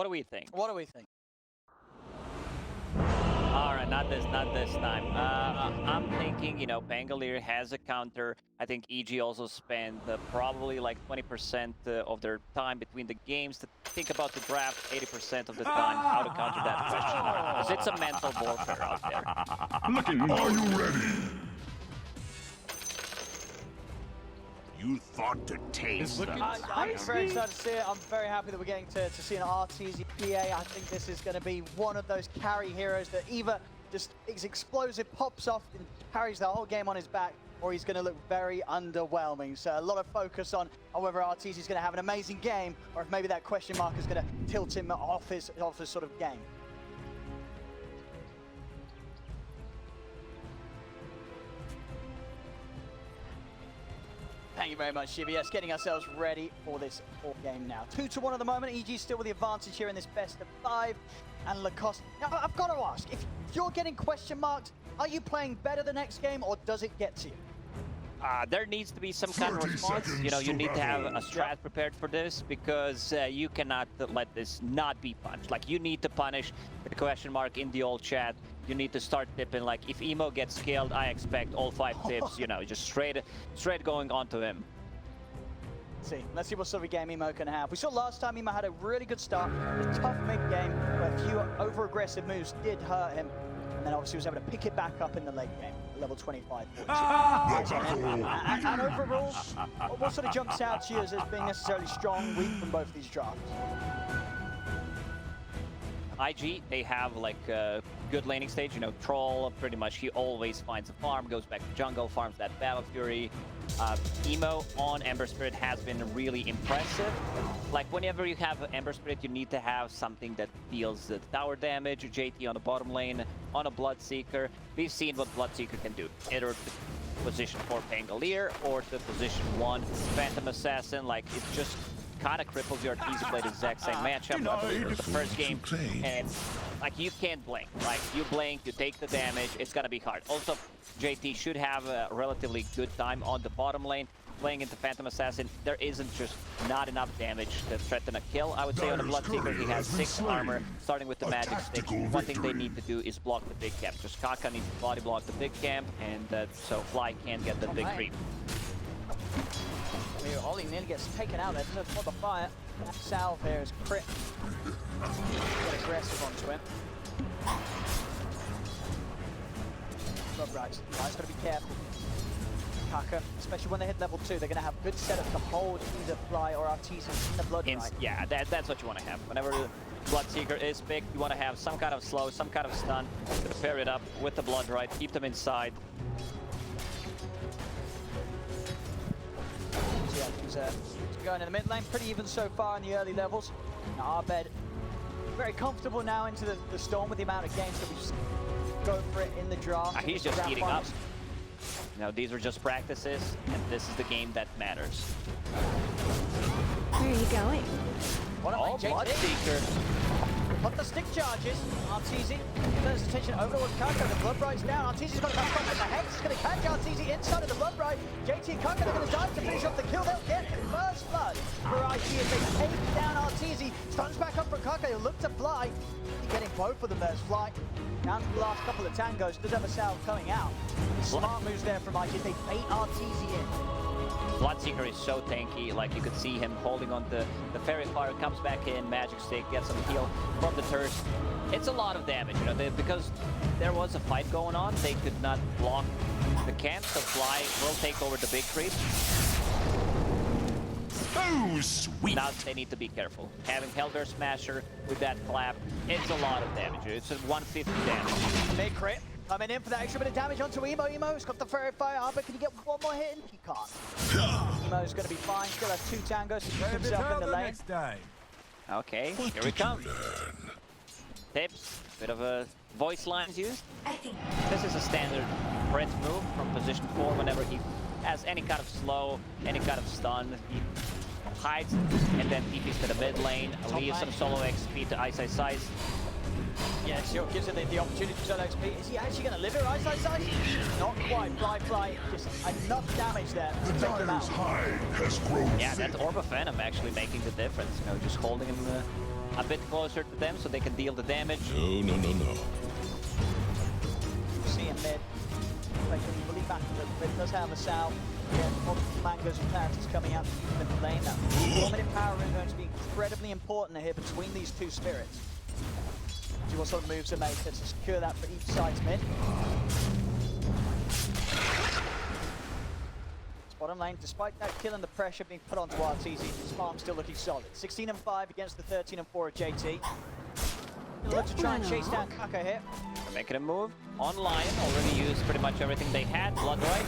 What do we think? What do we think? All right, not this time. I'm thinking, you know, Bangalore has a counter. I think EG also spent probably like 20% of their time between the games to think about the draft, 80% of the time how to counter that question. Because it's a mental warfare out there. Are you ready? You thought to taste them. I'm very excited to see it. I'm very happy that we're getting to see an RTZ PA. I think this is going to be one of those carry heroes that either just is explosive, pops off, and carries the whole game on his back, or he's going to look very underwhelming. So a lot of focus on whether RTZ is going to have an amazing game, or if maybe that question mark is going to tilt him off his sort of game. Thank you very much, Shiva. Yes, getting ourselves ready for this fourth game now. 2-1 at the moment. EG still with the advantage here in this best of 5. And Lacoste. Now, I've got to ask, if you're getting question marked, are you playing better the next game, or does it get to you? There needs to be some kind of response. You know, you need to have a strat prepared for this, because you cannot let this not be punished. Like, you need to punish the question mark in the old chat. You need to start tipping. Like, if Emo gets killed, I expect all 5 tips, you know, just straight going onto him. Let's see what sort of game Emo can have. We saw last time Emo had a really good start, a tough mid-game, but a few over-aggressive moves did hurt him. And then obviously was able to pick it back up in the late game, level 25. And overall, what sort of jumps out to you as being necessarily strong, weak from both these drafts? IG, they have like a good laning stage, you know, Troll, pretty much he always finds a farm, goes back to jungle, farms that Battle Fury. Emo on Ember Spirit has been really impressive. Like, whenever you have Ember Spirit, you need to have something that deals the tower damage. JT on the bottom lane, on a Bloodseeker. We've seen what Bloodseeker can do. Either the position 4 Pangolier or the position 1 Phantom Assassin. Like, it just kind of cripples your easy play the exact same matchup. I believe it was the first game, and like, you can't blink. Like, you blink, you take the damage, it's gonna be hard. Also, JT should have a relatively good time on the bottom lane. Playing into Phantom Assassin, there isn't just not enough damage to threaten a kill. I would say on the Bloodseeker, he has 6 armor, starting with the magic stick. One thing they need to do is block the big camp. Just Kaka needs to body block the big camp, and so Fly can't get the big creep. Ollie nearly gets taken out there, doesn't put the fire. Salve here is crit. Get aggressive onto him. Right, got to be careful. Kaka, especially when they hit level 2, they're going to have good setup to hold either Fly or Artisan in the blood right. Yeah, that's what you want to have. Whenever Bloodseeker is picked, you want to have some kind of slow, some kind of stun to pair it up with the blood right, keep them inside. Yeah, he's going in the mid lane, pretty even so far in the early levels. Now Arbed, very comfortable now into the Storm with the amount of games that we just go for it in the draft. He's just eating up. You know, these are just practices, and this is the game that matters. Where are you going? Oh, Bloodseeker. Put the stick charges. RTZ turns his attention over towards Kaka. The blood bright's down. RTZ's got to come from the hex. He's going to catch RTZ inside of the blood bright. JT and Kaka, they're going to dive to finish off the kill. They'll get first blood for IG as they take down RTZ. Stuns back up for Kaka. He'll look to Fly. He's getting both of them. There's Fly. Down to the last couple of tangos. Does have a salve coming out. Smart moves there from IG. They bait RTZ in. Bloodseeker is so tanky, like you could see him holding on the Fairy Fire, comes back in, Magic Stick, gets some heal from the Thirst. It's a lot of damage, you know, because there was a fight going on, they could not block the camp, so Fly will take over the big creep. Oh, sweet! Now they need to be careful. Having Hellbear Smasher with that clap, it's a lot of damage. It's a 150 damage. Big crit. Coming in for that extra bit of damage onto Emo. Emo's got the Fairy Fire. But can he get one more hit? He can't. Emo's going to be fine. Still has 2 tangos to keep himself in the lane. Okay, here we come. Tips, bit of a voice lines used. This is a standard Brent move from position 4 whenever he has any kind of slow, any kind of stun. He hides and then TPs to the mid lane, leaves some solo XP to Ice. Yeah, Zero gives it the opportunity to solo XP. Is he actually going to live it, Ice? Not quite. Fly, just enough damage there to take him out. Hide has grown yeah, that Orb of Venom actually making the difference. You know, just holding him a bit closer to them so they can deal the damage. No. See him mid. Like, can you believe back a little bit? Does have a Sal. Again, multiple Mangos and Clarity coming out from the lane. That 4-minute power is going to be incredibly important here between these two spirits. See what sort of moves are made to secure that for each side's mid. Bottom lane, despite that kill and the pressure being put onto RTZ, Sparm still looking solid. 16 and 5 against the 13 and 4 of JT. Gonna look to try and chase down Kaka here. They're making a move on Lion. Already used pretty much everything they had. Blood right.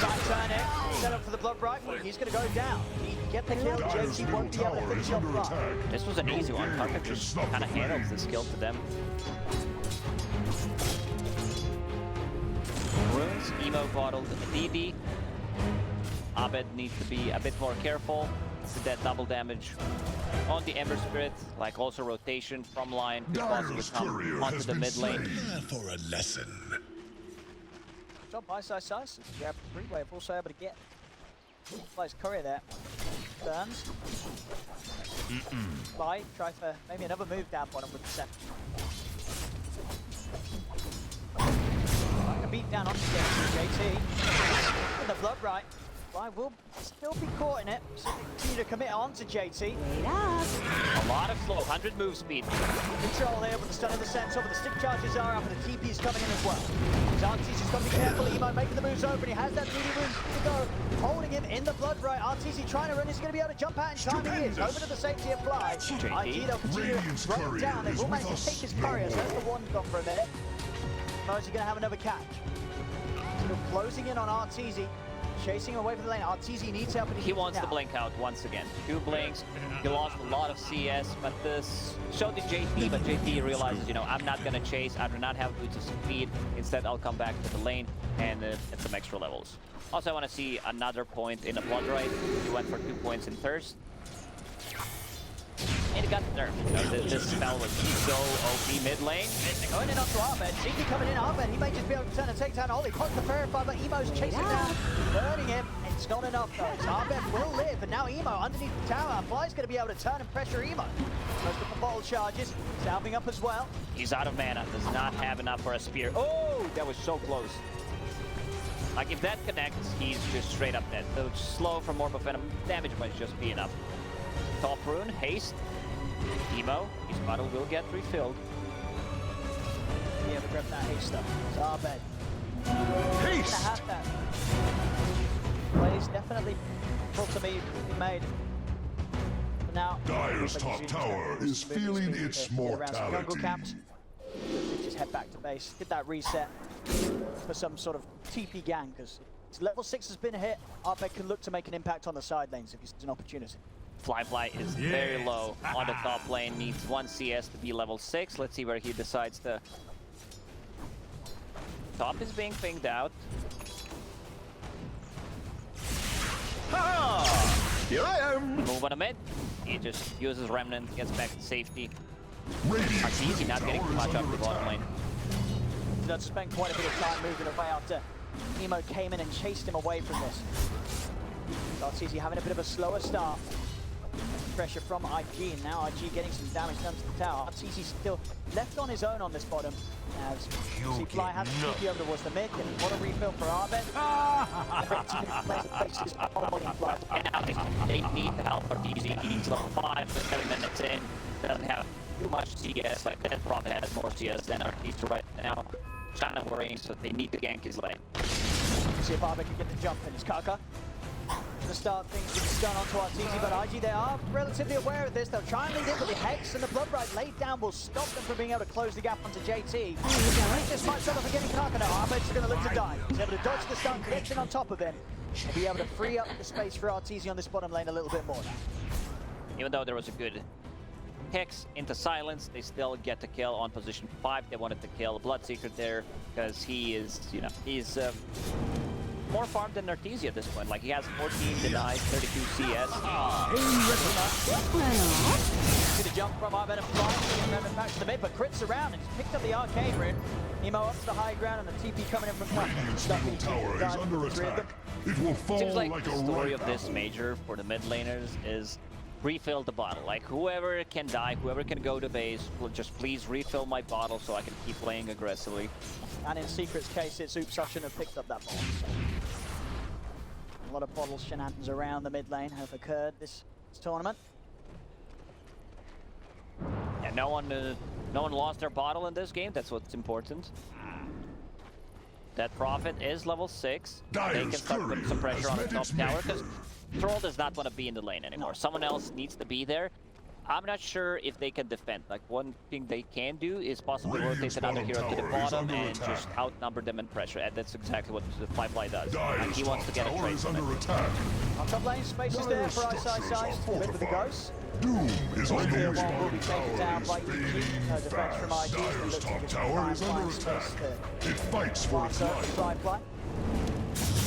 Side turn in, set up for the Blood right. He's gonna go down. He can get the kill. JT won't be able to finish off Blood. This was an easy one. Kaka just kind of handles this kill to them. Runes, Emo bottled DD. Abed needs to be a bit more careful to that double damage on the Ember Spirit, like also rotation from line to also come onto the mid lane. For a lesson. Job by Size. Grab the 3-wave, also able to get. Plays Courier there. Turns. Fly, try for maybe another move down bottom with the second. Like a beat down onto JT. With the Blood right. Fly will still be caught in it, so they continue to commit on to JT. A lot of flow, 100 move speed. Control there with the stun of the Centaur, but the stick charges are up and the TP is coming in as well. RTZ's got to be careful. Emo making the moves open. He has that meaty room to go. Holding him in the Blood right. RTZ trying to run. Is he going to be able to jump out in time? He is. Over to the safety of Fly. IG, they'll continue to run down. They will manage to take his courier. So that's the one gone for a minute. Mo's going to have another catch. Still closing in on RTZ. Chasing away from the lane. RTZ needs help. He wants to blink out once again. 2 blinks. He lost a lot of CS, but this showed to JT, but JT realizes, you know, I'm not going to chase. I do not have boots of speed. Instead, I'll come back to the lane and at some extra levels. Also, I want to see another point in the Blood right. He went for 2 points in Thirst. And it got nerfed. You know, this spell was so OP mid lane. Going in onto Arbed. Zeke coming in. Arbed, he may just be able to turn and take down Ollie. Caught the Verify, but Emo's chasing down, burning him. It's not enough though. So Arbed will live, and now Emo underneath the tower. Fly's going to be able to turn and pressure Emo. Most of the bottle charges, salving up as well. He's out of mana. Does not have enough for a spear. Oh, that was so close. Like if that connects, he's just straight up dead. So slow for Morph Venom damage might just be enough. Top rune, haste. Emo, his bottle will get refilled. Yeah, we grab that haste stuff. So Arbed. Haste! Have that. Plays definitely full to be made. But now, Dire's top tower is feeling its jungle mortality. camps. Just head back to base. Get that reset for some sort of TP gang, because level 6 has been hit. Arbed can look to make an impact on the side lanes if he's an opportunity. Fly is very low on the top lane, needs 1 CS to be level 6. Let's see where he decides to... Top is being pinged out. Here I am! Move on a mid. He just uses Remnant, gets back to safety. Radiant's Easy, not getting too much off the bottom lane. Does spend quite a bit of time moving away after Emo came in and chased him away from this. RTZ having a bit of a slower start. Pressure from IG, and now IG getting some damage done to the tower. RTZ still left on his own on this bottom, as see Fly has to TP over towards the mid, and what a refill for Arbed. And now they need help for DZ. He's level 5 to 7 minutes in. Doesn't have too much CS, like that probably has more CS than Artista right now. Kind of worrying, so they need to gank his lane. See if Arbed can get the jump in. It's Kaka. To start things with the stun onto RTZ, but IG, they are relatively aware of this. They'll try and lead in, but the Hex and the Blood right laid down will stop them from being able to close the gap onto JT. This might settle for getting Kaka now. Arbed's going to look to die. He's able to dodge the stun, connection on top of him. He'll be able to free up the space for RTZ on this bottom lane a little bit more now. Even though there was a good Hex into silence, they still get the kill on position 5. They wanted to kill Bloodseeker there because he is, you know, he's more farmed than Artesia at this point. Like, he has 14 denies, 32 CS. See the jump from Arbed and Fly, and back to the mid, but crits around and picked up the arcane rune. Emo up to the high ground, and the TP coming in from front. Radiant's middle tower is under attack. It will fall Seems like like the a story ripe of this apple. major for the mid laners is refill the bottle. Like, whoever can die, whoever can go to base, just please refill my bottle so I can keep playing aggressively. And in Secret's case, it's oops, I shouldn't have picked up that bottle. So. A lot of bottle shenanigans around the mid lane have occurred this tournament. Yeah, no one lost their bottle in this game. That's what's important. That Prophet is level 6. They can start putting some pressure on the top tower because Troll does not want to be in the lane anymore. Someone else needs to be there. I'm not sure if they can defend. Like, one thing they can do is possibly rotate another hero to the bottom and just outnumber them in pressure. And that's exactly what the Firefly does. Like, he wants to get a trade from it. On top lane, space is there for Ice. Mid with the Ghost. Doom is on Tier the 1 will be taken down by EG. No defense from IG. Dire's top tower is under attack. It fights for its life. Firefly.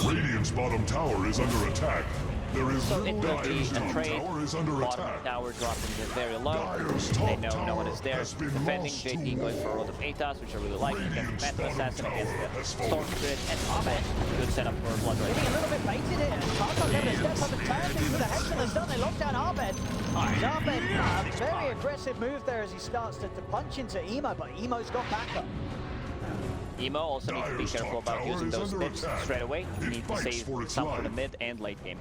Radiant's bottom tower is under attack. There is So little it will be Dire's a top trade. tower is under Bottom attack. tower dropping it very low. Dire's They top know no one tower is there. has been Defending lost JT to going for a war. lot of ATAS, which I really like. Against Radiant's Phantom bottom Assassin, tower against has the Storm fallen. Spirit, and Ahmed. Good setup for Blood right Getting a little bit baited here. Karthon never step up and turn into the Hexen has done. They lock down Ahmed. Ahmed, a very aggressive move there as he starts to punch into Emo, but Emo's got backup. Emo also needs to be Dire's careful top about tower using is those under tips attack. straight away. You It need to fights save for its some for the life. mid and late game.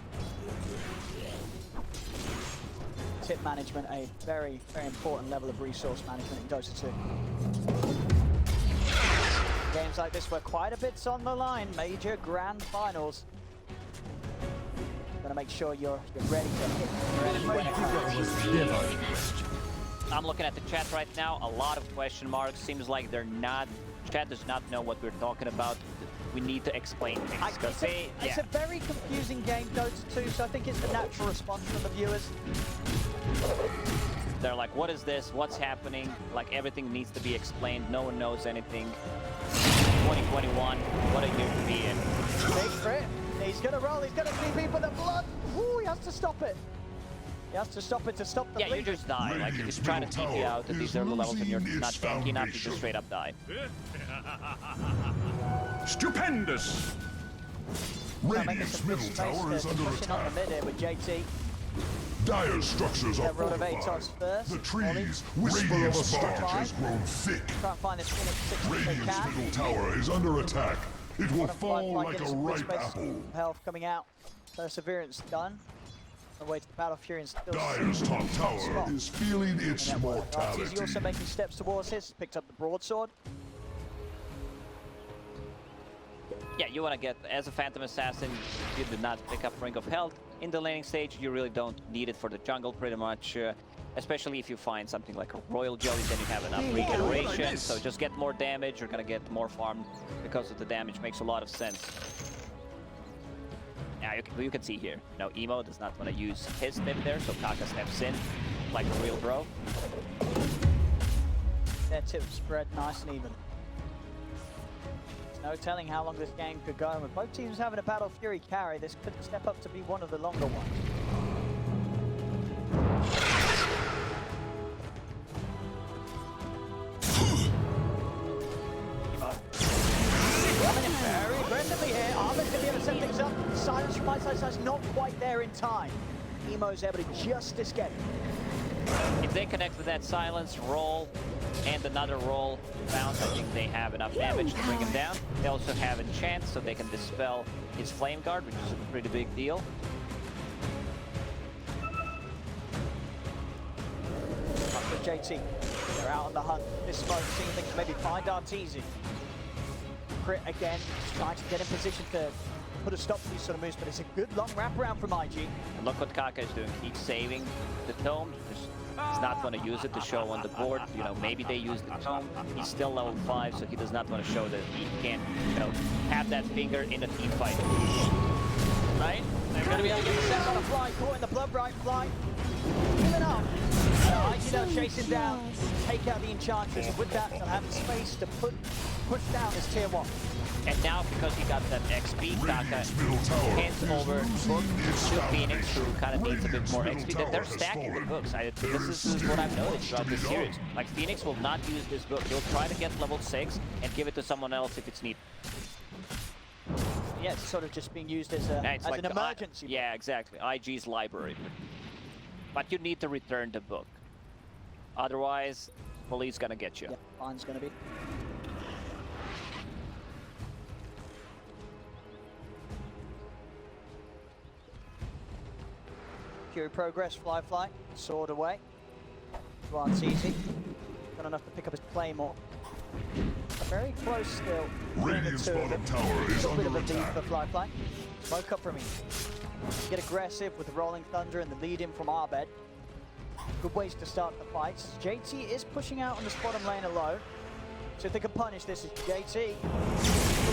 Tip management, a very, very important level of resource management in Dota 2. Games like this where quite a bit's on the line, major grand finals. Gotta make sure you're ready to hit when it comes. I'm looking at the chat right now. A lot of question marks. Seems like they're not. Chat does not know what we're talking about. We need to explain things. It's a very confusing game, Dota 2, so I think it's the natural response from the viewers. They're like, what is this? What's happening? Like, everything needs to be explained. No one knows anything. 2021, what a year to be in. Big Crit. He's gonna roll. He's gonna TP for the blood. Ooh, he has to stop it. He has to stop it to stop the Yeah, you bleed. just die. Like, if you try to TP out at these early levels and you're not tanky enough, you just straight up die. Stupendous! Making some good Radiant's middle space tower to is under push in on the attack. mid here with JT. Dire's structures are Get rid of fortified. Atos first. The Ollie. trees, whisper of a spark Five. has grown thick. Try and find this Phoenix 6 if they Radiant's can. middle tower is under attack. It will Firefly fall like getting a some good ripe space. apple. Health coming out. Perseverance done. On the way to the Battle Fury and still Dire's top tower spot. is feeling its RTZ mortality. also making steps towards his. Picked up the broadsword. Yeah, you want to get, as a Phantom Assassin, you do not pick up Ring of Health. In the laning stage, you really don't need it for the jungle pretty much. Especially if you find something like a Royal Jelly, then you have enough regeneration. So just get more damage, you're going to get more farm because of the damage. Makes a lot of sense. Now you can see here, you know, Emo does not want to use his tip there, so Kaka steps in like a real bro. Their tips spread nice and even. There's no telling how long this game could go. And with both teams having a Battle Fury carry, this could step up to be one of the longer ones. Coming in very aggressively here. Ahmed's going to be able to set things up. Silence from my side, not quite there in time. Emo's able to just escape. If they connect with that silence roll and another roll bounce, I think they have enough damage to bring him down. They also have enchant, so they can dispel his flame guard, which is a pretty big deal. Up with JT. They're out on the hunt. This moment, seeing things maybe find RTZ. Crit again, trying to get in position to put a stop to these sort of moves, but it's a good long wraparound from IG. And look what Kaka is doing. He's saving the tome. He's not going to use it to show on the board. You know, maybe they use the tome. He's still level 5, so he does not want to show that he can, you know, have that finger in a team fight. Right? They're going to be able to get the set on a fly, caught in the blood right fly. Giving up. IG now chasing down, take out the Enchantress, and with that, they'll have the space to push down his tier 1. And now, because he got that XP, Kaka hands over book to Phoenix, who kind of needs a bit more XP. They're stacking the books. This is what I've noticed throughout this series. Like, Phoenix will not use this book. He'll try to get level 6 and give it to someone else if it's needed. Yeah, it's sort of just being used as, Yeah, it's as like an emergency. yeah, exactly. IG's library. but you need to return the book. Otherwise, police gonna get you. Yeah, fine's gonna be. Fury progress, fly, sword away. It's easy. Got enough to pick up his claymore. Very close still. Radiant's bottom tower is A bit of under a lead attack. for fly. Smoke up from him. Get aggressive with the rolling thunder and the lead in from Arbed. Good ways to start the fights. JT is pushing out on this bottom lane alone. So if they can punish this, is JT.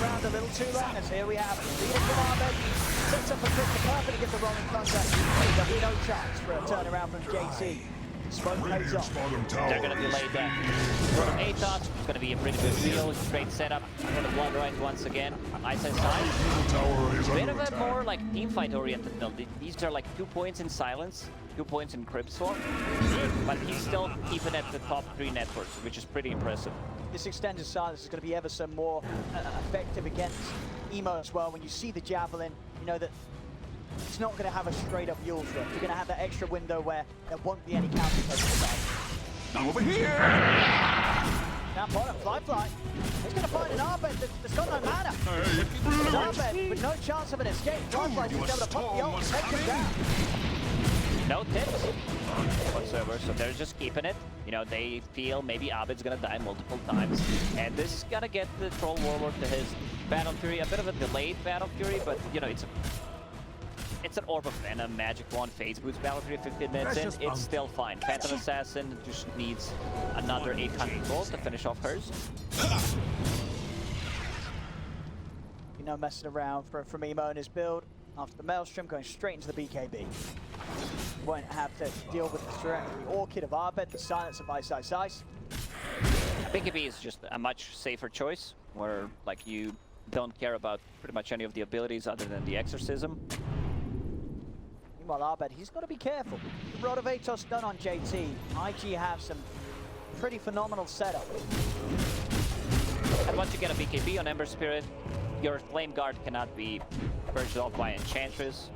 Around a little too long, as here we have it. Lead in from Arbed. Sets up a quick perfect to get the rolling thunder. There'll be no chance for a turnaround from JT. Smoke pays Radiant's off. bottom tower They're gonna be is laid down. From Atos, it's gonna be a pretty good deal. Great setup for the Blood Right once again. Nice and side. middle tower is Bit under of a attack. more like team fight oriented build. These are like 2 points in silence, 2 points in Crypt Sword, but he's still keeping at the top 3 networks, which is pretty impressive. This extended silence is going to be ever so more effective against Emo as well. When you see the Javelin, you know that it's not going to have a straight up Yule's Rush. You're going to have that extra window where there won't be any counter touch. Now over here! Now bottom, fly. He's going to find an Arbed that's got no mana. Arbed with no chance of an escape. Fly is able to pop the ult, take him down. No tips whatsoever, so they're just keeping it. You know, they feel maybe Abed's gonna die multiple times, and this is gonna get the Troll Warlord to his Battle Fury. A bit of a delayed Battle Fury, but you know, it's an Orb of Venom, Magic Wand, Phase Boost Battle Fury 15 minutes in, it's still fine. Phantom Assassin just needs another 800 gold to finish off hers. You know, messing around from Emo and his build. After the Maelstrom, going straight into the BKB. Won't have to deal with the threat of the Orchid of Arbed, the silence of Ice. BKB is just a much safer choice, where like you don't care about pretty much any of the abilities other than the Exorcism. Meanwhile, Arbed, he's got to be careful. The Rod of Atos done on JT. IG have some pretty phenomenal setup. And once you get a BKB on Ember Spirit, your Flame Guard cannot be purged off by Enchantress.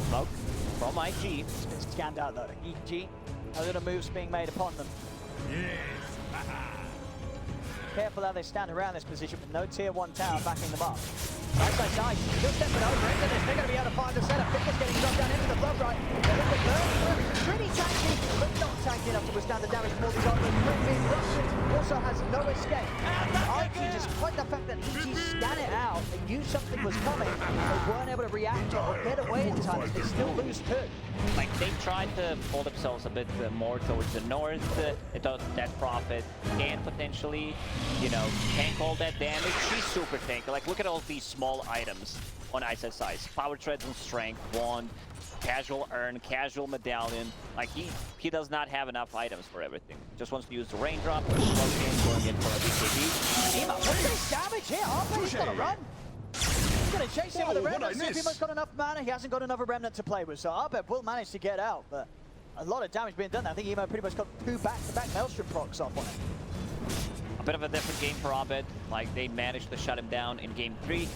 Smoke from IG. It's been scanned out though. EG, a little moves being made upon them. Careful how they stand around this position with no tier 1 tower backing them up. Nice. Still stepping over into this. They're going to be able to find the setup. Fingers getting dropped down into the Blood Right. They're looking pretty tanky, but not tanky enough to withstand the damage from all these others. Russian also has no escape. IG, despite the fact that EG scan it out, they knew something was coming, they weren't able to react or get away in time. They still lose 2. Like, they tried to pull themselves a bit more towards the north. They thought that Prophet can potentially, you know, tank all that damage. She's super tanky. Like, look at all these small items on Ice's size. Power Treads and Strength, Wand, Casual Urn, Casual Medallion. Like, he does not have enough items for everything. Just wants to use the Raindrop, going in for a BKB. Ema, what's this damage here? Arbed's got to run. He's going to chase him with a Remnant, see if Ema's got enough mana. He hasn't got another Remnant to play with, so Arbed will manage to get out, but a lot of damage being done there. I think Emo pretty much got 2 back-to-back Maelstrom procs off on it. A bit of a different game for Abed. Like, they managed to shut him down in Game 3.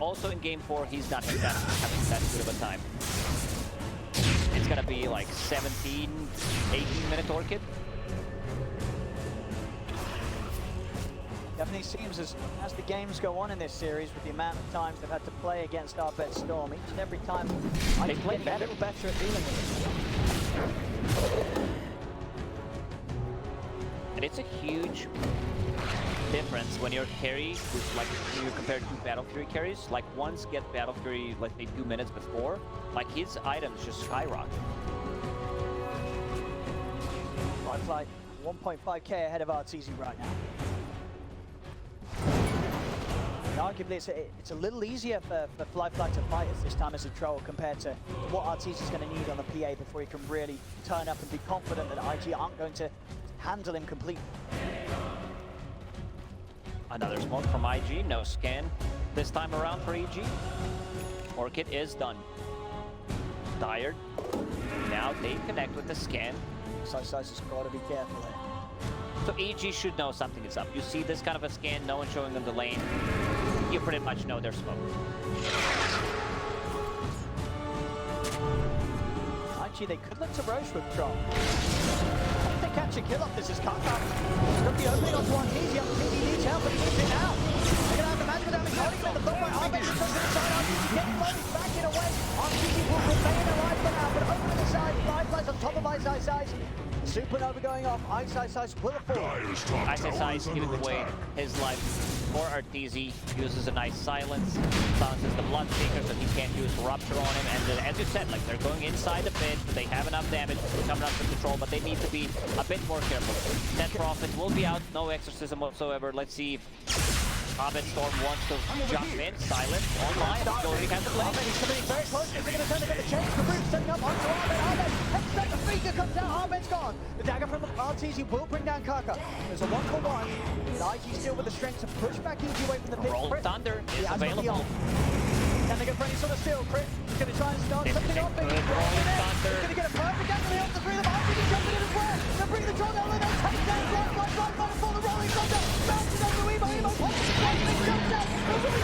Also in Game 4, he's not having that good of a time. It's gonna be like 17, 18-minute Orchid. Definitely seems as the games go on in this series, with the amount of times they've had to play against Arbed Storm, each and every time I They play getting a little better at dealing with it. And it's a huge difference when your carry is like, when you compare to Battle Fury carries. Like, once get Battle Fury, let's say 2 minutes before, like his items just skyrocket. Flight 1.5k ahead of Arteezy right now. And arguably, it's a little easier for Fly to fight us this time as a troll compared to what Arteezy's going to need on the PA before he can really turn up and be confident that IG aren't going to handle him completely. Another smoke from IG, no scan this time around for EG. Orchid is done. Tired. Now they connect with the scan. Size has got to be careful there. So EG should know something is up. You see this kind of a scan, no one showing them the lane, you pretty much know they're smoked. IG, they could look to Roche with Troll. If they catch a kill off, this is Kaka. He's got the opening onto Arteezy. Arteezy needs help, but he needs it now. They're gonna have the magical damage holding him in the block by Arbex. He's going to the side. Arteezy getting low, he's backing away. Arteezy will remain alive for now, but over to the side. Fireflies on top of Ice Ice Ice. Supernova going off. Ice Ice Ice will fall. Ice Ice Ice giving away his life for Arteezy. Uses a nice silence. Silences the Bloodseeker so he can't use Rupture on him. And as you said, like they're going inside the pit. They have enough damage coming up from control, but they need to be a bit more careful. Net Prophet will be out. No exorcism whatsoever. Let's see if Abed Storm wants to jump in. Silent online. Already has the play. He's coming in very close. They're going to turn, they're going to change the route, setting up onto Arbex. Arbex, headshot, the Freaker comes out. Arbex gone. The dagger from the Arteezy will bring down Kaka. There's a 1-for-1. But IG still with the strength to push back EG away from the pit. Roll Thunder is available. Can they go for any sort of steal? Crit is going to try and start something off. He's going to get a perfect angle here off the three of them. IG jumping in as well. They'll bring the draw down. They'll take down right for the rolling thunder. Bounces over to Emo. Emo pops the strike. Big jumps out.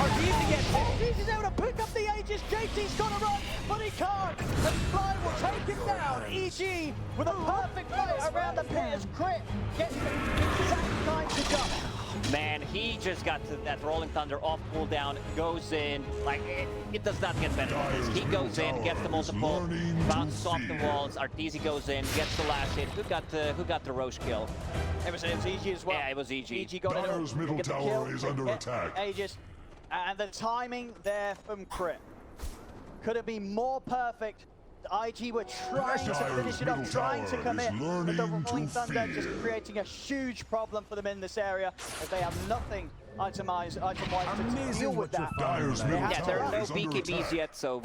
Arteezy gets hit. Arteezy's able to pick up the Aegis. JT's got to run, but he can't. The Fly will take him down. EG with a perfect fight around the pit as Crit gets the exact time to jump. Man, he just got to that Rolling Thunder off cooldown, goes in, like, it does not get better than this. He goes in, gets the multiple, bounces off the walls, Arteezy goes in, gets the last hit. Who got the Roche kill? It was EG as well. Yeah, it was EG. EG got it. Dyer's middle tower is under attack. Aegis. And the timing there from Crit. Could it be more perfect? IG were trying to finish it up, trying to come in, but the Rolling Thunder just creating a huge problem for them in this area, as they have nothing item-wise to deal with that. Yeah, there are no BKBs yet, so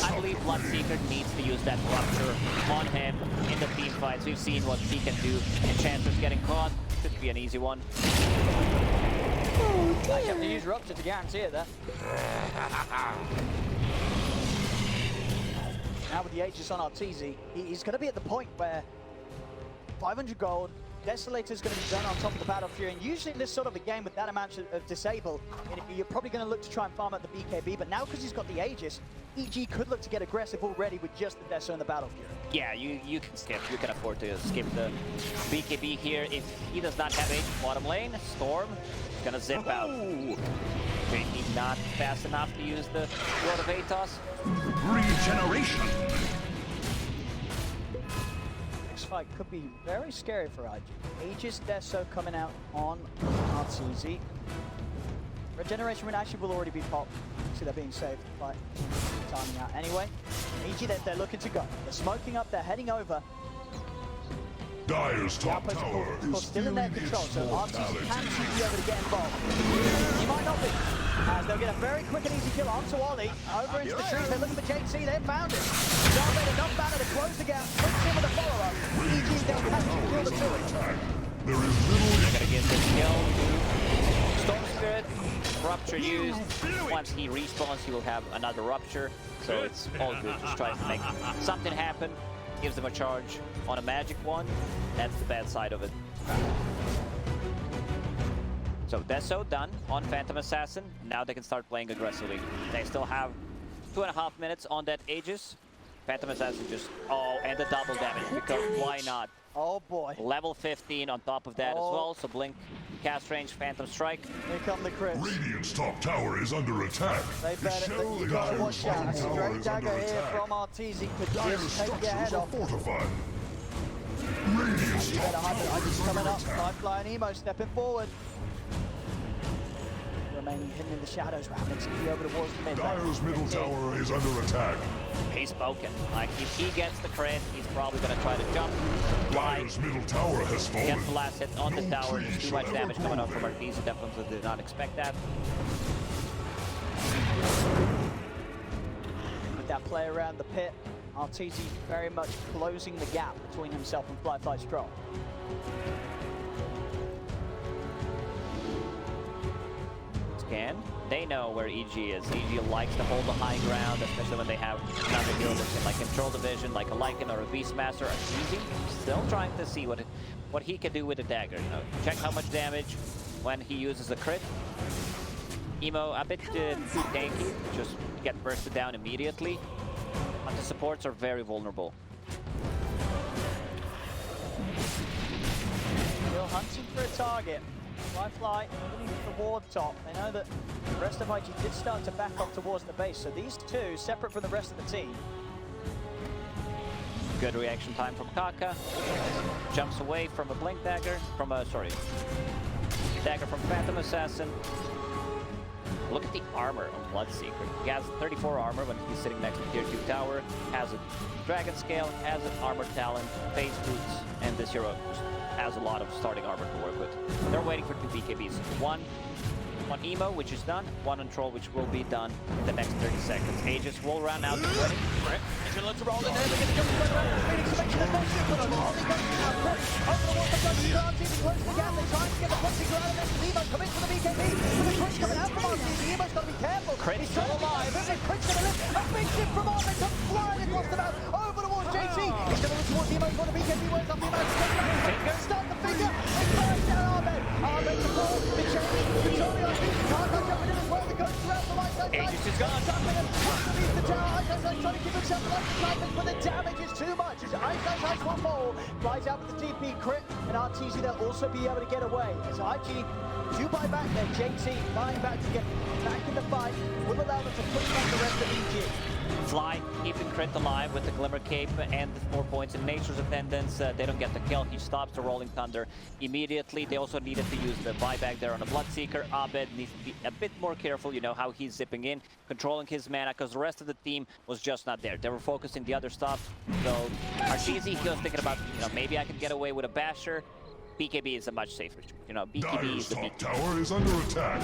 I believe Bloodseeker needs to use that Rupture on him in the team fights. We've seen what he can do, and Chancer's getting caught. Should be an easy one. I have to use Rupture to guarantee it there. Now with the Aegis on Arteezy, he's going to be at the point where 500 gold, Desolator's going to be done on top of the Battle Fury, and usually in this sort of a game with that amount of disable, you're probably going to look to try and farm out the BKB, but now because he's got the Aegis, EG could look to get aggressive already with just the Deso and the Battle Fury. Yeah, you can skip. You can afford to skip the BKB here. If he does not have Aegis bottom lane, Storm is going to zip out. JT not fast enough to use the Sword of Atos. Regeneration. Next fight could be very scary for IG. Aegis Deso coming out on Arteezy. Regeneration Rune actually will already be popped. See, they're being saved by timing out anyway. EG, they're looking to go. They're smoking up, they're heading over. Dyer's top tower is still in their control, so Arteezy can be able to get involved. He might not be, as they'll get a very quick and easy kill onto Ollie. Over into the trees, they're looking for JT, they've found it. John made enough banner to close the gap, puts him with a follow-up. EG, they'll catch and kill the two. There is little. They're gonna get this kill to Storm Spirit. Rupture used. Once he respawns, he will have another Rupture. So it's all good. Just trying to make something happen. Gives them a charge on a magic one. That's the bad side of it. So Deso done on Phantom Assassin. Now they can start playing aggressively. They still have 2.5 minutes on that Aegis. Phantom Assassin just, oh, and the double damage, because why not? Oh boy. Level 15 on top of that as well, so Blink, cast range, Phantom Strike. Here come the crits. Radiant's top tower is under attack. They better, you gotta watch out. A straight dagger here from Arteezy could just take your head off. Fortified. Radiant's You top better hide it. tower is Coming under up, attack. Firefly and Emo stepping forward. Remaining hidden in the shadows, Rabbit to be over towards the mid lane. Dyer's middle tower is under attack. He's spoken. Like, if he gets the crit, he's probably gonna try to jump, fly, Dyer's middle tower has fallen. get the last hit on the No tower. tree There's too shall much ever damage coming up grow from there. Arteezy. Definitely did not expect that. With that play around the pit, Arteezy very much closing the gap between himself and Flyfly's Troll. Scan. They know where EG is. EG likes to hold the high ground, especially when they have another hero that can like control the vision, like a Lycan or a Beastmaster. Arteezy still trying to see what he can do with the dagger. You know, check how much damage when he uses a crit. Emo a bit too tanky, just get bursted down immediately. But the supports are very vulnerable. Still hunting for a target. Fly underneath the ward top. They know that the rest of IG did start to back off towards the base, so these two, separate from the rest of the team. Good reaction time from Kaka. Jumps away from a blink dagger, dagger from Phantom Assassin. Look at the armor on Bloodseeker. He has 34 armor when he's sitting next to tier 2 tower, has a dragon scale, has an armor talent, phase boots, and this hero has a lot of starting armor to work with. They're waiting for 2 BKBs. One on Emo, which is done, one on Troll, which will be done in the next 30 seconds. Aegis will run out to 20. He's going to roll in there, they're going to jump around. Phoenix makes the first shot, but only goes to now. Chris, over the wall for Bloodseeker. RTZ close to the gap. They're trying to get the Bloodseeker out of this. Emo commits to the BKB. But the Crit's coming out from RTZ. Emo's got to be careful. He's still alive. Crit's going to lift. A big ship from Armin comes flying across the map. Over towards JT. He's going to look towards Emo. He's got the BKB. Where's up the Emo? Start the finger. It flies down Armin. Armin to fall. The chain. Controlling RTZ. Kaka jumping in as well. The ghost around the right side. Aegis is gone. Jumping in. Underneath the tower. Ice trying to keep himself alive. But the damage is too much. As Ice will fall. Flies out with the DP crit. And RTZ they'll also be able to get away. As IG do buy back there. JT buying back to get back in the fight. Will allow them to push back the rest of EG. Fly, keeping Crit alive with the Glimmer Cape and the 4 points in Nature's Attendance. They don't get the kill. He stops the Rolling Thunder immediately. They also needed to use the buyback there on the Bloodseeker. Abed needs to be a bit more careful, you know, how he's zipping in, controlling his mana, because the rest of the team was just not there. They were focusing the other stuff. So Arteezy, he was thinking about, you know, maybe I can get away with a Basher. BKB is a much safer choice. You know, BKB is the Dyer's BKB. top tower is under attack.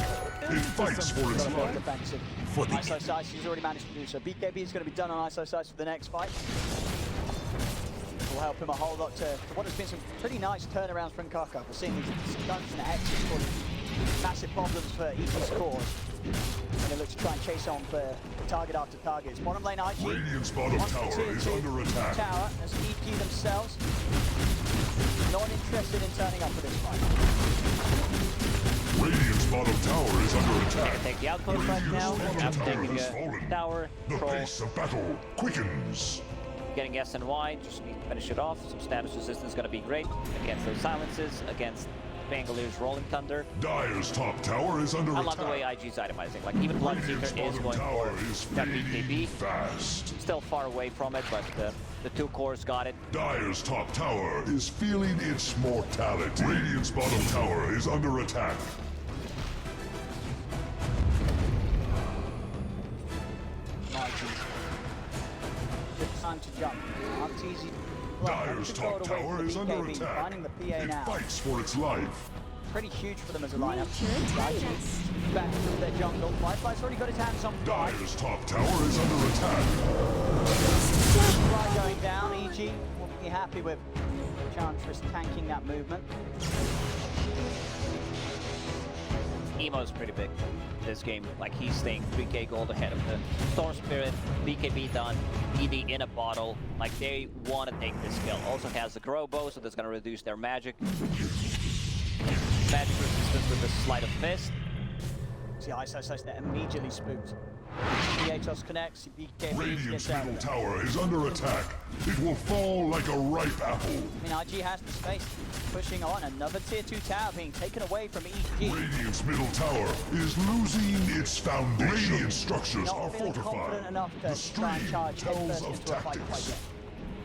It fights for its life. Defensive. For the ISO Size, he's already managed to do so. BKB is going to be done on ISO Size for the next fight. Will help him a whole lot to what has been some pretty nice turnarounds from Kaka. We're seeing these stunts and hexes causing massive problems for EG's cause. And they look to try and chase on for target after target. It's bottom lane IG. Radiant's bottom tower is under attack. Tower as EG themselves not interested in turning up for this fight. Radiant's bottom tower is under attack. Take the outpost right now. I'm taking a tower, The Troll, pace of battle quickens. getting SNY, just need to finish it off. Some status resistance is going to be great against those silences, against Bangalore's Rolling Thunder. Dyer's top tower is under I attack. love the way IG's itemizing. Like, even Radiant's Bloodseeker is bottom going tower for is that fading BKB. fast. Still far away from it, but the 2 cores got it. Dyer's top tower is feeling its mortality. Radiant's bottom tower is under attack. Good time to jump. RTZ. Dyer's top tower is under attack. Finding the PA It now. fights for its life. Pretty huge for them as a lineup. Turret Back through their jungle. Firefly's already got his hands on Fly. Dyer's top tower is under attack. Fly going down. EG will be happy with Enchantress tanking that movement. Emo's pretty big this game. Like, he's staying 3k gold ahead of the Storm Spirit, BKB done, ED in a bottle. Like, they want to take this kill. Also has the Grow Bow, so that's going to reduce their magic. Magic resistance with the Sleight of Fist. See, ISO says they're immediately spooked. Atos connects, BKB Radiant's gets out middle of there. tower is under attack. It will fall like a ripe apple. I mean, IG has the space, pushing on. Another tier 2 tower being taken away from EG. Radiant's middle tower is losing its foundation. Radiant structures are Not feeling confident fortified. enough The to try and stream charge tells headfirst of into a fight quite tactics. yet.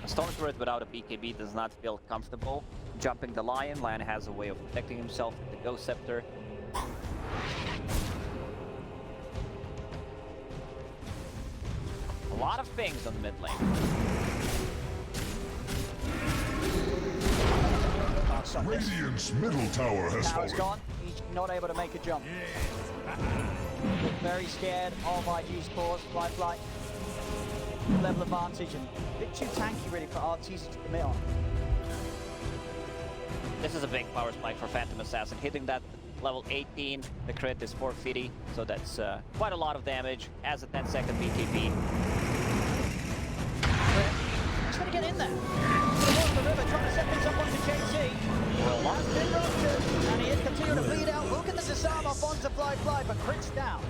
A Storm Spirit without a BKB does not feel comfortable. Jumping the Lion. Lion has a way of protecting himself with the Ghost Scepter. A lot of things on the mid lane. Radiant's middle tower has Tower's fallen. gone. He's not able to make a jump. Look very scared of IG's cause. Fly. Level advantage and a bit too tanky really for RTZ to commit on. This is a big power spike for Phantom Assassin. Hitting that level 18, the crit is 450, so that's quite a lot of damage. As a 10-second BKB. He's going to get in there. Towards the river, trying to set things up onto JT. Well, Last bit ruptured, and he is continuing to bleed out. Look at the disarm off onto Fly, but Crit's down.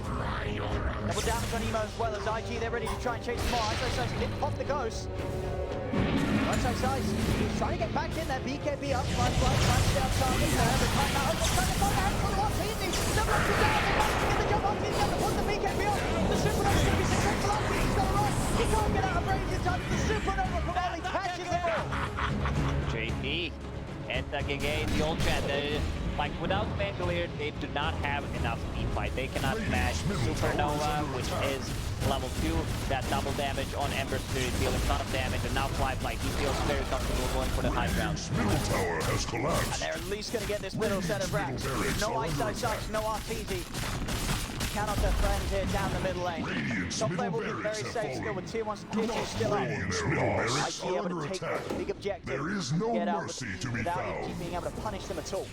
Double damage on Emo as well as IG. They're ready to try and chase him more. Ice did pop the ghost. Ice. He's trying to get back in there. BKB up. Flash down target. The timeout. Trying to find out for the Arteezy. Double up and down. They managed to get the jump. Arteezy able to put the BKB up. The Supernova's going to be successful. Arteezy's got to run. He can't get out of range in time. The Supernova from Ollie catches him all. JP and again the old chat. Like without Bandolier, they do not have enough team fight. They cannot match Supernova, which is level 2. That double damage on Ember Spirit, dealing a ton of damage, and now Fly, he feels very comfortable going for the high ground. Middle tower has collapsed. And they're at least going to get this middle set of racks. No Ice, no Arteezy. Cannot defend here down the middle lane. Top lane will be very safe still with tier 1 and tier 2 still up. IG able to take the big objective. There is no mercy to be without found. being able to punish them at all.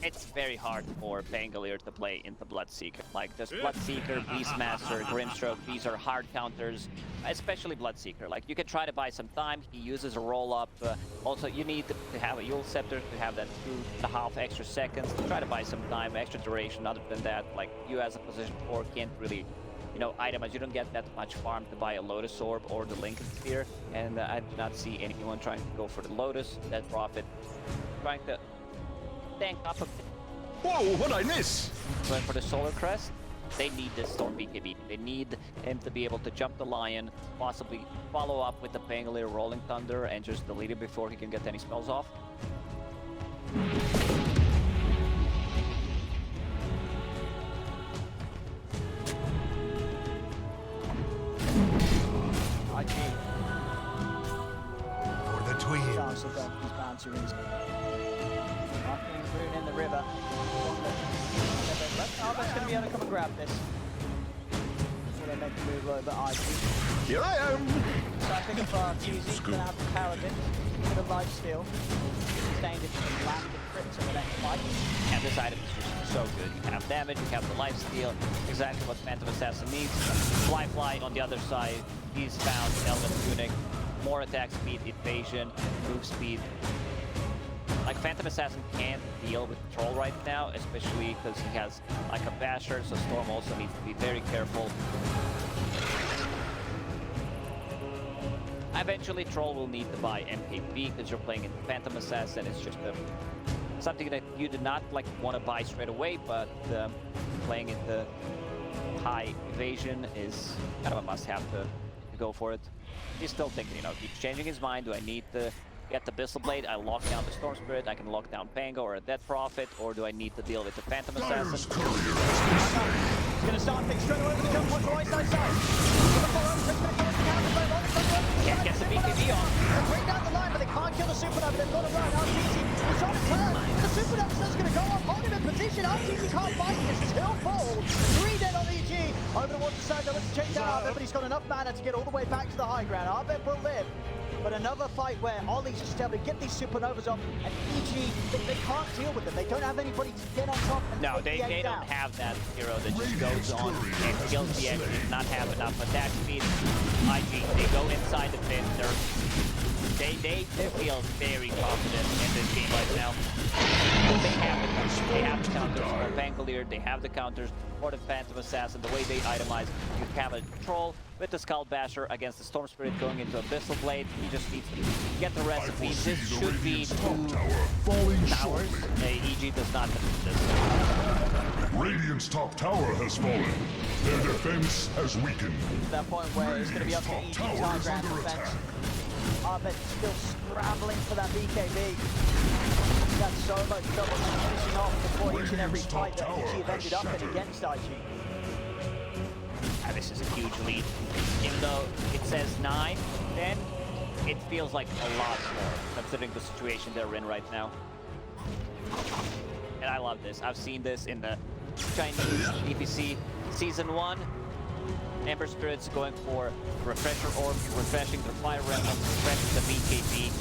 It's very hard for Bangalore to play into Bloodseeker. Like, this Bloodseeker, Beastmaster, Grimstroke, these are hard counters, especially Bloodseeker. Like, you can try to buy some time. He uses a roll-up. Also, you need to have a Yule Scepter to have that 2.5 extra seconds. Try to buy some time, extra duration. Other than that, like, you as a position 4 can't really, you know, itemize. You don't get that much farm to buy a Lotus Orb or the Lincoln Sphere. And I do not see anyone trying to go for the Lotus. That Prophet trying to tank up a bit. Whoa, what'd I miss? Going for the Solar Crest, they need this Storm BKB. They need him to be able to jump the Lion, possibly follow up with the Pangolier Rolling Thunder, and just delete it before he can get any spells off. IG. For the twins. Chance of going for these bounty rings. Marking Rune in the river. Arben's going to be able to come and grab this. Before they make the move over IG. Here I am. So I think for Arteezy, going to have the Paladin. For the lifesteal. Staying if you can land the crits in the next fight. And this item is just so good. You have damage, you have the lifesteal, exactly what Phantom Assassin needs. Fly on the other side, he's found Elven Tunic, more attack speed, evasion, move speed. Like, Phantom Assassin can't deal with Troll right now, especially because he has like a Basher, so Storm also needs to be very careful. Eventually, Troll will need to buy MKB because you're playing into Phantom Assassin. It's just something that you do not like want to buy straight away, but playing into high evasion is kind of a must-have to go for it. He's still thinking, you know, he's changing his mind. Do I need to get the Bissell Blade? I lock down the Storm Spirit. I can lock down Pango or a Dead Prophet, or do I need to deal with the Phantom Assassin? He's going to start things straight away with the jump onto right side. Can't get the BKB on. They bring down the line, but they can't kill the Supernova. They've got to run. Arteezy is trying to turn. The Supernova is going to go up, holding in position. Arteezy can't fight. It's still full. 3 dead on EG. Over towards the side, let's chase out Arbet, but he's got enough mana to get all the way back to the high ground. Arbet will live. But another fight where Ollie's just able to get these Supernovas off, and EG, they can't deal with them. They don't have anybody to get on top and No, put they the egg don't down. have that hero that just goes on and kills the egg. They do not have enough attack speed. IG, they go inside the pit. They feel very confident in this game right now. They have the counters for Pangolier, they have the counters for the Phantom Assassin. The way they itemize, you have a Troll with the Skull Basher against the Storm Spirit going into Abyssal Blade. He just needs to get the recipe. This should be 2 towers. EG does not defend this. Radiant's top tower has fallen. Their defense has weakened. To that point where it's going to be up to EG's high ground defense. Arbet still scrambling for that BKB. Got so much trouble finishing off before each and every fight that EG have ended up in against IG. And this is a huge lead. Even though it says 9, then it feels like a lot more, considering the situation they're in right now. And I love this. I've seen this in the Chinese EPC Season 1. Ember Spirits going for Refresher Orbs, refreshing their Fire Remnants, refreshing the BKB.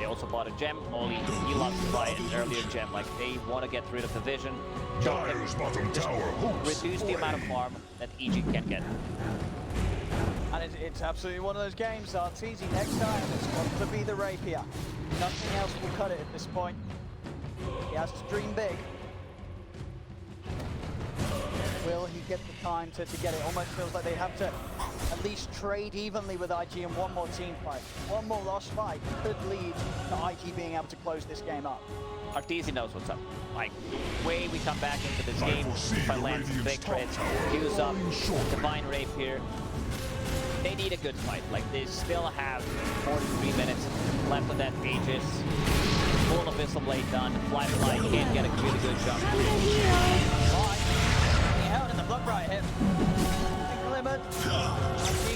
They also bought a gem. Ollie, he loves to buy an earlier gem. Like, they want to get rid of the vision. Dire's bottom tower hopes Reduce the amount of farm that EG can get. And it's absolutely one of those games. Arteezy next time, it's got to be the Rapier. Nothing else will cut it at this point. He has to dream big. will he get the time to get it? Almost feels like they have to at least trade evenly with IG in one more team fight. One more lost fight could lead to IG being able to close this game up. Arteezy knows what's up. Like, the way we come back into this I game, foresee if I the land some Radiant's big top crits, tower use up falling shortly. Divine Rapier, they need a good fight. Like, they still have more than 3 minutes left of that Aegis. Full Abyssal Blade done. Fly can't get a really good jump. Right. He held in the block right hit. Glimmered.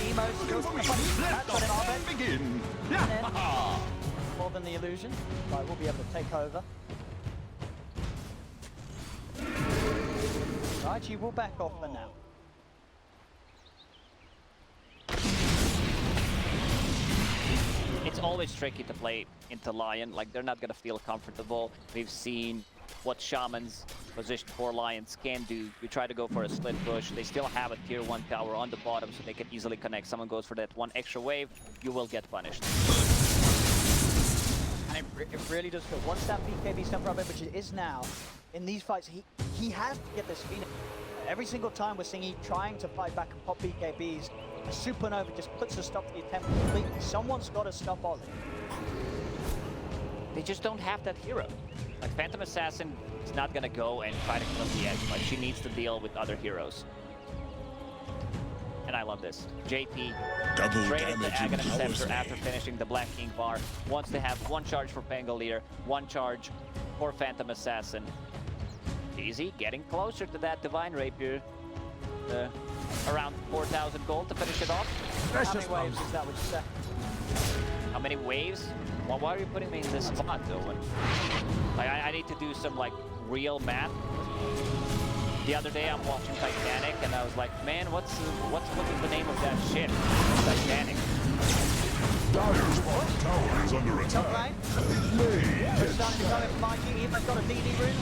Emo still got the funny catch on him, Arbet. Begin. And then, more than the illusion. Right, we'll be able to take over. Right, you will back off for now. It's always tricky to play into Lion. Like, they're not gonna feel comfortable. We've seen what Shaman's position 4 Lions can do. You try to go for a split push. They still have a tier 1 tower on the bottom, so they can easily connect. Someone goes for that one extra wave, you will get punished. And it really does feel, once that BKB stuff up, which it is now, in these fights, he has to get this Phoenix. Every single time we're seeing he trying to fight back and pop BKBs, a Supernova just puts a stop to the attempt completely. Someone's got to stop Ollie. They just don't have that hero. Like, Phantom Assassin is not gonna go and try to clip the edge. Like, she needs to deal with other heroes. And I love this. JP Double straight into damage in Aghanim Power Scepter Slave. after finishing the Black King bar. Wants to have 1 charge for Pangolier, 1 charge for Phantom Assassin. Easy, getting closer to that Divine Rapier. Around 4,000 gold to finish it off. How many waves is that, would you say? How many waves? Well, why are you putting me in this spot, though? Like, I need to do some, like, real math. The other day, I'm watching Titanic, and I was like, man, what's the name of that ship? Titanic. Dyer's bottom tower is under Top attack. lane. May We're get starting to come in from IG. Eva's got a DD rune.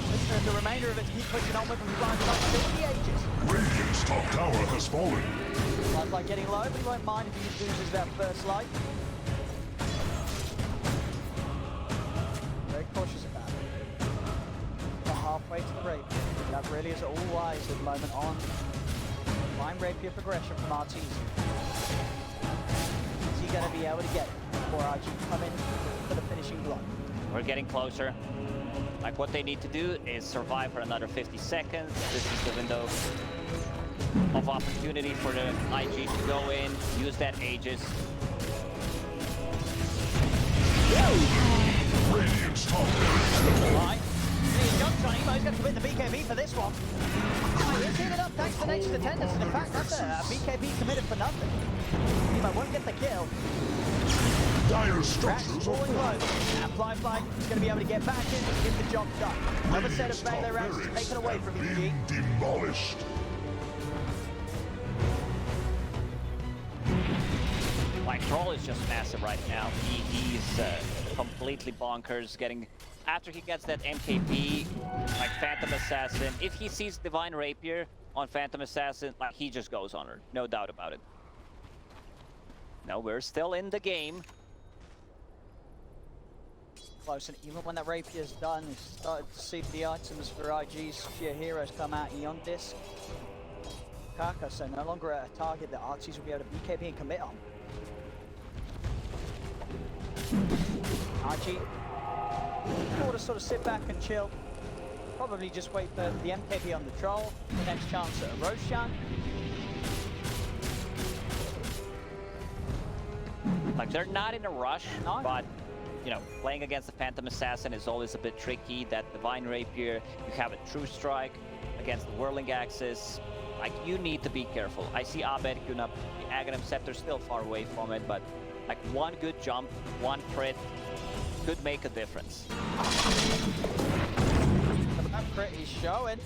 The remainder of it to keep pushing on with him. Flying up to the Aegis. Radiant's top tower has fallen. That's like getting low, but he won't mind if he loses that first light. Very cautious about it. Got halfway to the Rapier. That really is all eyes at the moment on Fine Rapier progression from Arteezy. Is he going to be able to get it before IG come in for the finishing blow? We're getting closer. Like, what they need to do is survive for another 50 seconds. This is the window of opportunity for the IG to go in, use that Aegis. Radiant's top tower. Right. He jumps on Emo. He's going to commit the BKB for this one. He's heated up thanks to Nature's Attendance. And in fact, that's a BKB committed for nothing. Emo won't get the kill. Dyer's Cracks structures are falling low. falling. And Fly is going to be able to get back in and get the job done. Another set Radiant's of top melee rounds barracks taken away from have EG. been demolished. Like, Troll is just massive right now. He's completely bonkers. After he gets that MKB, like Phantom Assassin, if he sees Divine Rapier on Phantom Assassin, like, he just goes on her. No doubt about it. No, we're still in the game. Close, and even when that Rapier's done, he's started to see the items for IG's sheer heroes come out. Eon Disc. Kaka, so no longer a target that Arteezy will be able to BKB and commit on. IG ought to sort of sit back and chill. Probably just wait for the MKB on the Troll. The next chance at a Roshan. Like, they're not in a rush, No. but, you know, playing against the Phantom Assassin is always a bit tricky. That Divine Rapier, you have a True Strike against the Whirling Axis. Like, you need to be careful. I see Abed queuing up the Aghanim Scepter, still far away from it, but like, one good jump, one crit could make a difference. That crit is showing.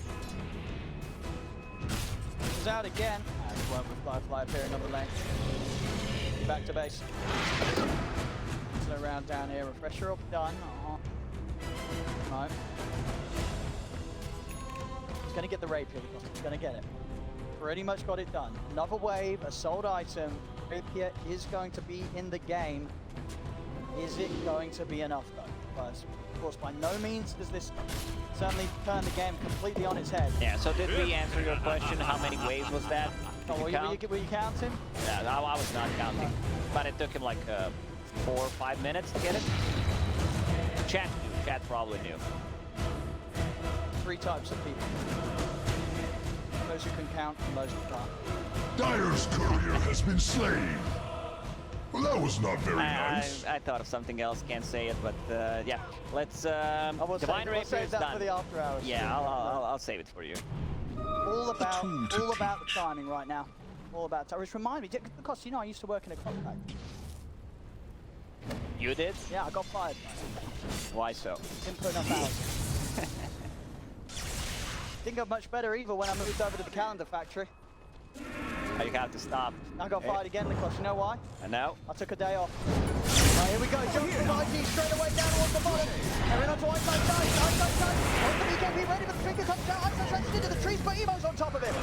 He's out again. And won't with Fly appearing on the lane. Back to base. Slow round down here. Refresher up done. No. He's going to get the Rapier because he's going to get it. Pretty much got it done. Another wave, a sold item. Rapier is going to be in the game. Is it going to be enough though? First. Of course, by no means does this certainly turn the game completely on its head. Yeah, so did we answer your question? How many waves was that? Oh, were you counting? Yeah, I was not counting. But it took him like 4 or 5 minutes to get it. Chat knew. Chat probably knew. 3 types of people. Those who can count and those who can't. Dyer's courier has been slain. Well, that was not very nice. I thought of something else, can't say it, but yeah. Let's, Divine Rapier save is that done. for the after hours. Yeah, I'll save it for you. All about the timing right now. All about time. Which remind me, because you know I used to work in a contract. You did? Yeah, I got fired. Why so? Didn't put enough hours. Didn't go much better either when I moved over to the calendar factory. Oh, you have to stop. I got fired again because you know why? I know. I took a day off. Right, here we go. Jump from IG straight away down towards the bottom. And then onto Eyesight Sight. Eyesight Sight. On the BKB ready, but the finger comes down. Eyesight Sight's into the trees, but Emo's on top of it.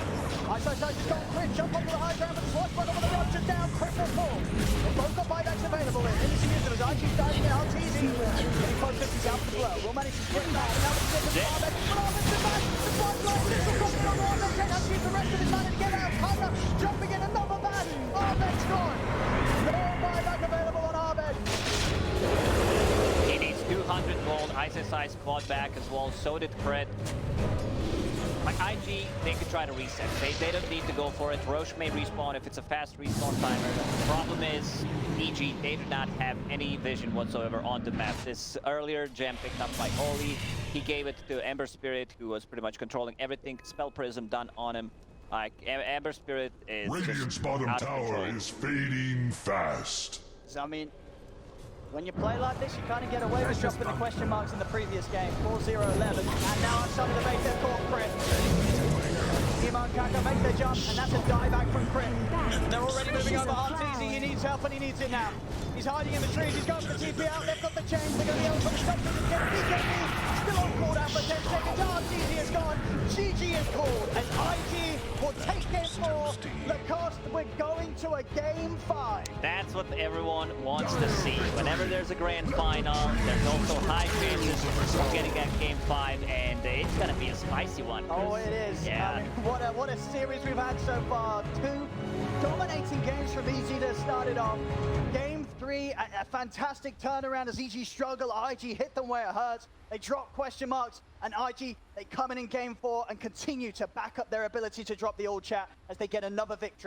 Eyesight Sight just got Crit. Jump onto the high ground, but the swashbuckle with the roach is down. Crit will fall. They've both got buybacks available here. Finishing into as IG's diving in. RTZ getting close to his out for the blow. Will manage to get back. Now it's getting the Arbex. But Arbex is back. The fly's low. This will cost it on Arbex. Can't have to use the rest of his mana to get out. Kaiser jumping in another bat. Arbex gone. No buyback available on Arbex. He needs 200 gold. ISSI squad back as well. So did Crit. Like IG, they could try to reset. They don't need to go for it. Roche may respawn if it's a fast respawn timer. The problem is, EG, they do not have any vision whatsoever on the map. This earlier gem picked up by Oli. He gave it to Ember Spirit, who was pretty much controlling everything. Spell Prism done on him. Like, Ember Spirit is Radiant's just bottom out of tower control. is fading fast. So, I mean, when you play like this, you kind of get away with dropping the question marks in the previous game. 4-0-11, and now outside of the base, they're caught Crit. Emo and Kaka make their jump, and that's a dieback from Crit. They're already moving over Arteezy. He needs help, and he needs it now. He's hiding in the trees. He's going for the TP out. They've got the chains. They're going to be able to put the stop to the BKB. Still on cooldown for 10 seconds. Arteezy is gone. GG is called, and IG will take it for the cost. We're going to a game 5. That's what everyone wants to see. Whenever there's a grand final, there's also high chances of getting that game 5, and it's gonna be a spicy one. Oh, it is. Yeah. I mean, what a series we've had so far. 2 dominating games from EG that started off. Game 3, a fantastic turnaround as EG struggle. IG hit them where it hurts. They drop question marks, and IG, they come in game 4 and continue to back up their ability to drop the all chat as they get another victory.